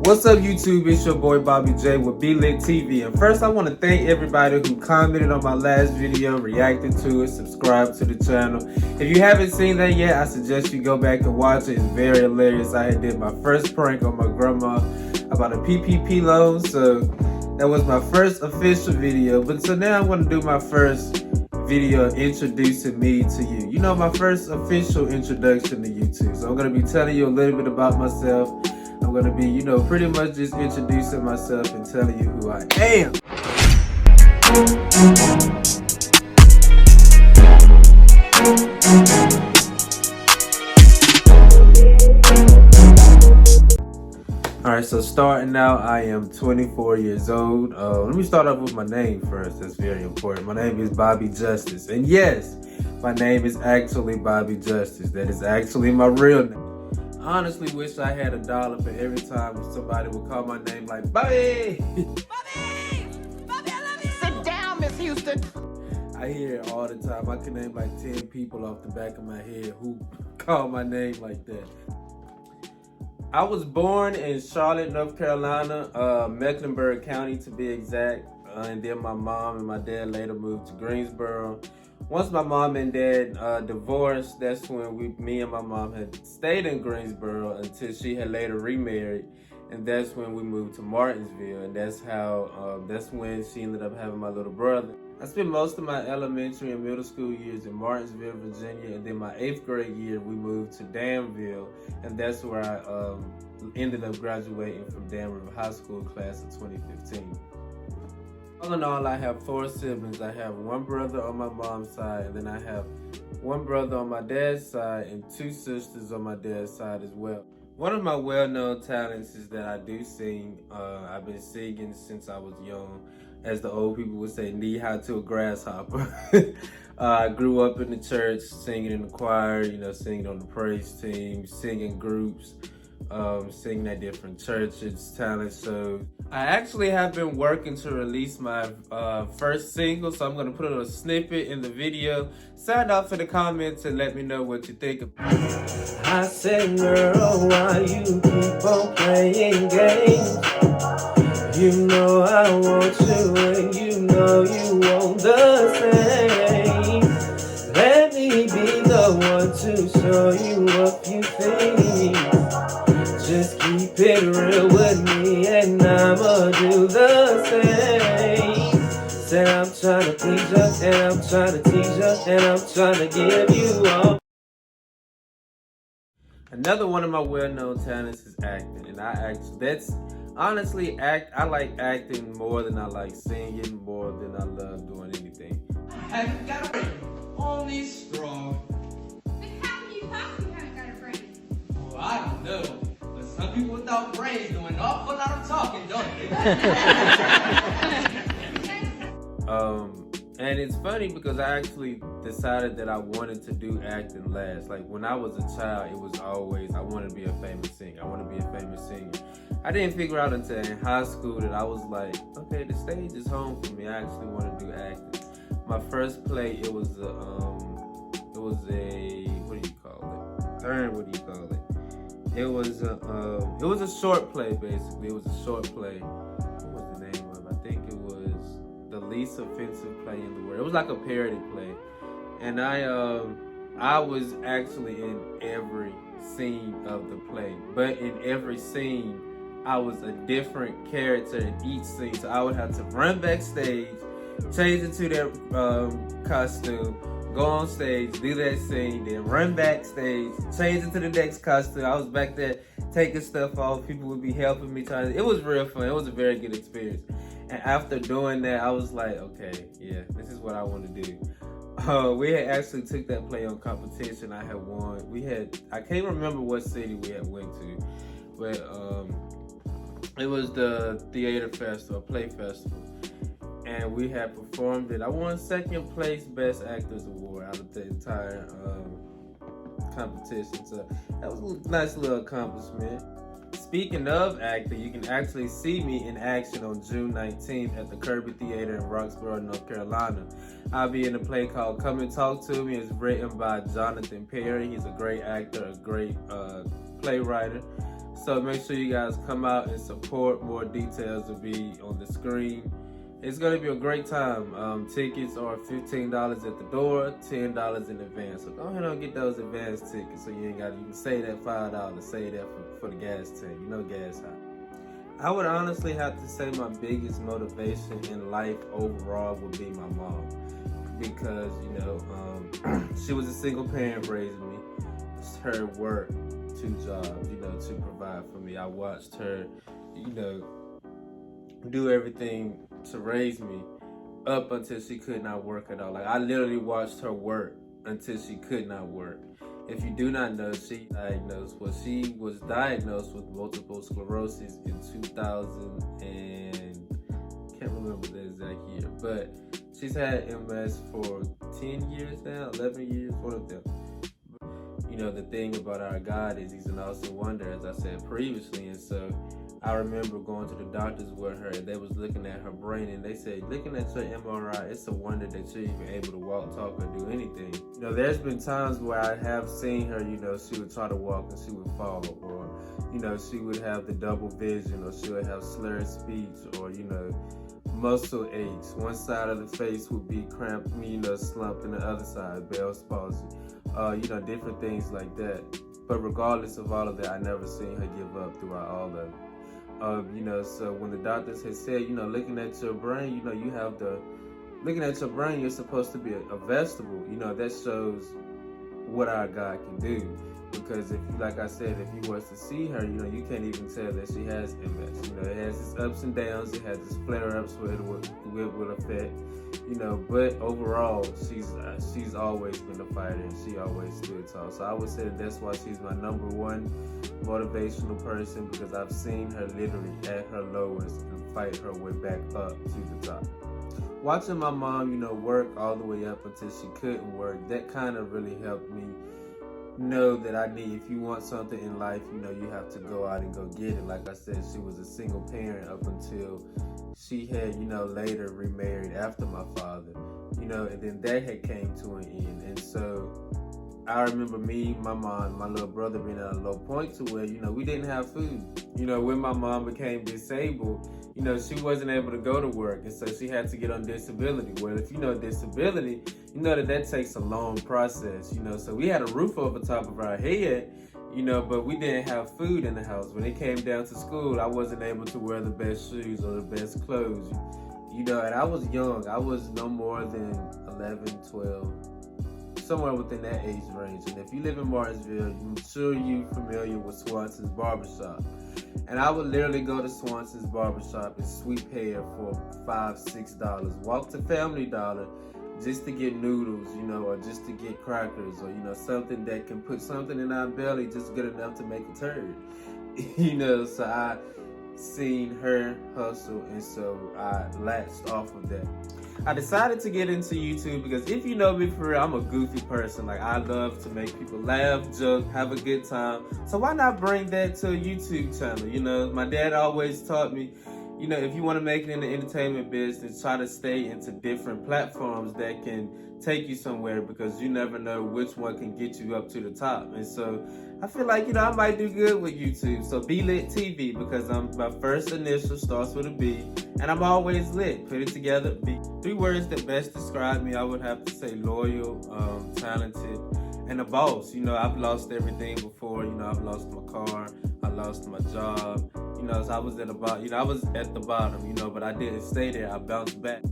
What's up, YouTube? It's your boy Bobby J with B Lit TV. And first, I want to thank everybody who commented on my last video, reacted to it, subscribed to the channel. If you haven't seen that yet, I suggest you go back and watch it. It's very hilarious. I did my first prank on my grandma about a PPP loan, so that was my first official video. But so now I'm going to do my first video introducing me to you. You know, my first official introduction to YouTube. So I'm going to be telling you a little bit about myself. I'm going to be, pretty much just introducing myself and telling you who I am. Alright, so starting out, I am 24 years old. Let me start off with my name first. That's very important. My name is Bobby Justice. And yes, my name is actually Bobby Justice. That is actually my real name. I honestly wish I had $1 for every time somebody would call my name like, Bobby! Bobby! Bobby, I love you! Sit down, Miss Houston. I hear it all the time. I can name like 10 people off the back of my head who call my name like that. I was born in Charlotte, North Carolina, Mecklenburg County to be exact. And then my mom and my dad later moved to Greensboro. Once my mom and dad divorced, that's when me and my mom had stayed in Greensboro until she had later remarried. And that's when we moved to Martinsville. And that's when she ended up having my little brother. I spent most of my elementary and middle school years in Martinsville, Virginia. And then my 8th grade year, we moved to Danville. And that's where I ended up graduating from Dan River High School class of 2015. All in all, I have 4 siblings. I have 1 brother on my mom's side, and then I have 1 brother on my dad's side and 2 sisters on my dad's side as well. One of my well-known talents is that I do sing. I've been singing since I was young. As the old people would say, knee-high to a grasshopper. I grew up in the church, singing in the choir, singing on the praise team, singing groups, singing at different churches, talent shows. I actually have been working to release my first single, so I'm going to put a snippet in the video. Sign off in the comments and let me know what you think. I said, girl, why you keep on playing games? You know I want you and you know you want the same. Let me be the one to show you what you think. Just keep it real with me and I'ma do the same. Said I'm trying to please you and I'm trying to tease you and I'm trying to give you all. Another one of my well-known talents is acting, and I like acting more than I like singing, more than I love doing anything. Haven't got a brain, only strong. But how can you possibly haven't got a brain? Oh, I don't know. But some people without brains do an awful lot of talking, don't they? And it's funny because I actually decided that I wanted to do acting last. Like when I was a child, it was always, I want to be a famous singer. I want to be a famous singer. I didn't figure out until in high school that I was like, okay, the stage is home for me. I actually want to do acting. My first play, it was a what do you call it? It was a short play, basically. It was a short play. What was the name of it? I think it was The Least Offensive Play in the World. It was like a parody play. And I was actually in every scene of the play. But in every scene, I was a different character in each scene. So I would have to run backstage, change into that costume, go on stage, do that scene, then run backstage, change into the next costume. I was back there taking stuff off. People would be helping me. It was real fun. It was a very good experience. And after doing that, I was like, okay, yeah, this is what I want to do. We had actually took that play on competition. I had won. I can't remember what city we had went to, but it was the theater festival, play festival. And we had performed it. I won 2nd place Best Actors Award out of the entire competition. So that was a nice little accomplishment. Speaking of acting, you can actually see me in action on June 19th at the Kirby Theater in Roxborough, North Carolina. I'll be in a play called Come and Talk to Me. It's written by Jonathan Perry. He's a great actor, a great playwright. So make sure you guys come out and support. More details will be on the screen. It's gonna be a great time. Tickets are $15 at the door, $10 in advance. So go ahead and get those advance tickets so you ain't gotta, you can save that $5, save that for the gas tank. You know gas high. I would honestly have to say my biggest motivation in life overall would be my mom. Because, she was a single parent raising me. It's her work, 2 jobs, to provide for me. I watched her, do everything to raise me up until she could not work at all. Like, I literally watched her work until she could not work. If you do not know, she was diagnosed with multiple sclerosis in 2000 and can't remember the exact year, but she's had MS for 10 years now, 11 years, one of them. The thing about our God is he's an awesome wonder, as I said previously. And so I remember going to the doctors with her, and they was looking at her brain, and they said, looking at your MRI, it's a wonder that you're even able to walk, talk, or do anything. There's been times where I have seen her, she would try to walk and she would fall, or, she would have the double vision, or she would have slurred speech, or, muscle aches. One side of the face would be cramped, slumped, and the other side, Bell's palsy. Different things like that. But regardless of all of that, I never seen her give up throughout all of it. So when the doctors had said, looking at your brain, looking at your brain, you're supposed to be a vegetable. That shows what our God can do. Because if you, like I said, if you was to see her, you can't even tell that she has MS. It has its ups and downs. It has its flare-ups where it will affect. But overall, she's always been a fighter, and she always stood tall. So I would say that's why she's my number one motivational person, because I've seen her literally at her lowest and fight her way back up to the top. Watching my mom, work all the way up until she couldn't work, that kind of really helped me know that if you want something in life, you have to go out and go get it. Like I said, she was a single parent up until she had, later remarried after my father, and then that had came to an end. And so I remember me, my mom, my little brother being at a low point to where, we didn't have food. When my mom became disabled, she wasn't able to go to work, and so she had to get on disability. Well, if disability, that takes a long process, so we had a roof over top of our head, but we didn't have food in the house. When it came down to school, I wasn't able to wear the best shoes or the best clothes, and I was young. I was no more than 11, 12, somewhere within that age range. And if you live in Martinsville, I'm sure you're familiar with Swanson's Barbershop. And I would literally go to Swanson's Barbershop and sweep hair for $5, $6. Walk to Family Dollar just to get noodles, or just to get crackers, or, something that can put something in our belly just good enough to make a turd. So I seen her hustle, and so I latched off of that. I decided to get into YouTube because if you know me for real, I'm a goofy person. Like, I love to make people laugh, joke, have a good time. So why not bring that to a YouTube channel? My dad always taught me, if you want to make it in the entertainment business, try to stay into different platforms that can take you somewhere, because you never know which one can get you up to the top. And so I feel like, I might do good with YouTube. So Be Lit TV, because my first initial starts with a B, and I'm always lit. Put it together. B. 3 words that best describe me, I would have to say loyal, talented, and a boss. I've lost everything before. I've lost my car, I lost my job. So I was at the bottom, but I didn't stay there. I bounced back.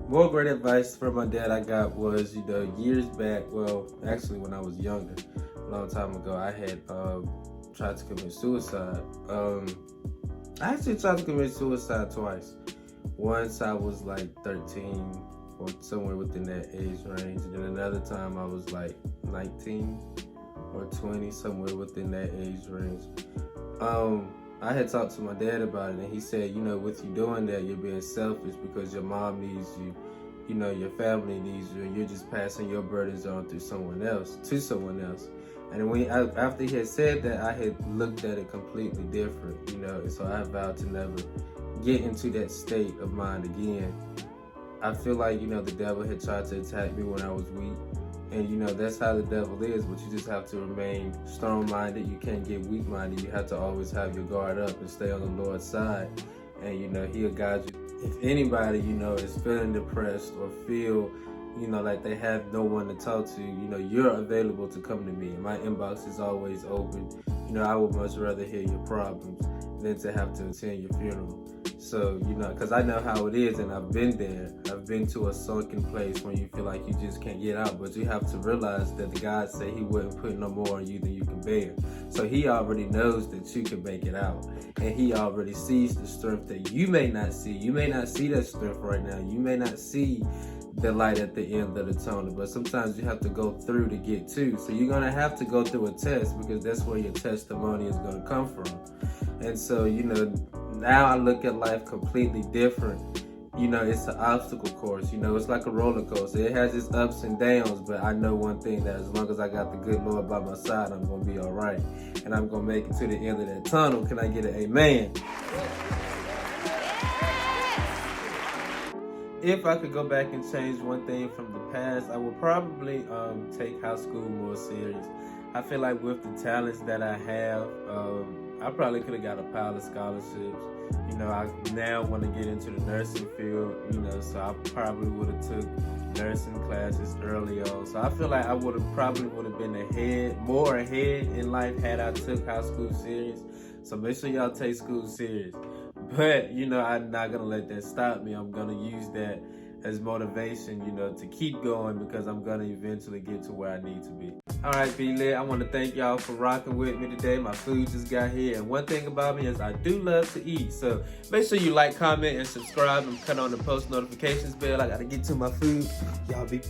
More great advice from my dad I got was, years back, well, actually when I was younger, a long time ago, I had tried to commit suicide. I actually tried to commit suicide twice. Once I was like 13 or somewhere within that age range, and then another time I was like 19 or 20, somewhere within that age range. I had talked to my dad about it, and he said, with you doing that, you're being selfish because your mom needs you, your family needs you, and you're just passing your burdens on to someone else. And after he had said that, I had looked at it completely different, and so I vowed to never get into that state of mind again. I feel like, the devil had tried to attack me when I was weak, And you know, that's how the devil is, but you just have to remain strong-minded. You can't get weak-minded. You have to always have your guard up and stay on the Lord's side. And you know, he'll guide you. If anybody, you know, is feeling depressed or feel, you know, like they have no one to talk to, you know, you're available to come to me. My inbox is always open. You know, I would much rather hear your problems than to have to attend your funeral. So, you know, because I know how it is, and I've been there. I've been to a sunken place where you feel like you just can't get out, but you have to realize that the God said he wouldn't put no more on you than you can bear. So he already knows that you can make it out, and he already sees the strength that you may not see. You may not see that strength right now. You may not see the light at the end of the tunnel, but sometimes you have to go through to get to. So you're going to have to go through a test, because that's where your testimony is going to come from. And so, you know, now I look at life completely different. You know, it's an obstacle course. You know, it's like a roller coaster. It has its ups and downs, but I know one thing, that as long as I got the good Lord by my side, I'm going to be all right. And I'm going to make it to the end of that tunnel. Can I get an amen? If I could go back and change one thing from the past, I would probably take high school more serious. I feel like with the talents that I have, I probably could have got a pile of scholarships. You know, I now want to get into the nursing field, you know, so I probably would have took nursing classes early on. So I feel like I probably would have been more ahead in life had I took high school serious. So make sure y'all take school serious. But, you know, I'm not going to let that stop me. I'm going to use that as motivation, you know, to keep going, because I'm going to eventually get to where I need to be. All right, B-Lit, I want to thank y'all for rocking with me today. My food just got here. And one thing about me is I do love to eat. So make sure you like, comment, and subscribe, and cut on the post notifications bell. I got to get to my food. Y'all be...